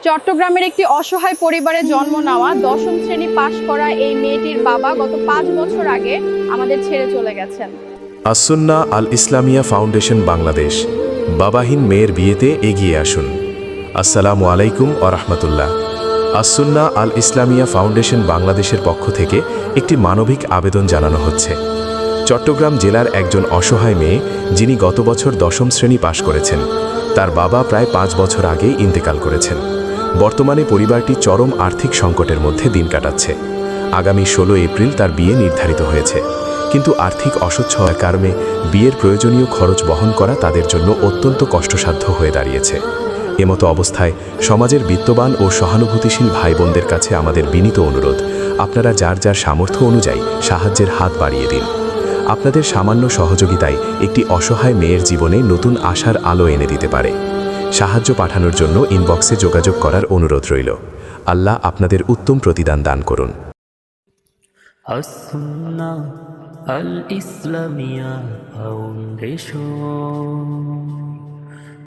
চট্টগ্রামের একটি অসহায় পরিবারে জন্ম নেওয়া ১০ম শ্রেণী পাশ করা এই মেয়েটির বাবা গত ৫ বছর আগে আমাদের ছেড়ে চলে গেছেন। আসুন্না আল ইসলামিয়া ফাউন্ডেশন বাংলাদেশ বাবাহীন মেয়ের বিয়েতে এগিয়ে আসুন। আসসালামু আলাইকুম ওয়া রাহমাতুল্লাহ। আসুন্না আল ইসলামিয়া ফাউন্ডেশন বাংলাদেশের পক্ষ থেকে একটি মানবিক আবেদন জানানো হচ্ছে। চট্টগ্রাম জেলার একজন অসহায় মেয়ে যিনি গত বছর ১০ম শ্রেণী পাশ করেছেন, তার বাবা প্রায় ৫ বছর আগেই ইন্তেকাল করেছেন। বর্তমানে পরিবারটি চরম আর্থিক সংকটের মধ্যে দিন কাটাচ্ছে। আগামী ১৬ এপ্রিল তার বিয়ে নির্ধারিত হয়েছে, কিন্তু আর্থিক অসচ্ছলতার কারণে বিয়ের প্রয়োজনীয় খরচ বহন করা তাদের জন্য অত্যন্ত কষ্টসাধ্য হয়ে দাঁড়িয়েছে। এমতো অবস্থায় সমাজের বিত্তবান ও সহানুভূতিশীল ভাই বোনদের কাছে আমাদের বিনীত অনুরোধ, আপনারা যার যার সামর্থ্য অনুযায়ী সাহায্যের হাত বাড়িয়ে দিন। আপনাদের সামান্য সহযোগিতায় একটি অসহায় মেয়ের জীবনে নতুন আশার আলো এনে দিতে পারে। সাহায্য পাঠানোর জন্য ইনবক্সে যোগাযোগ করার অনুরোধ রইল। আল্লাহ আপনাদের উত্তম প্রতিদান দান করুন। আসুন্নাহ আল ইসলামিয়া ফাউন্ডেশন।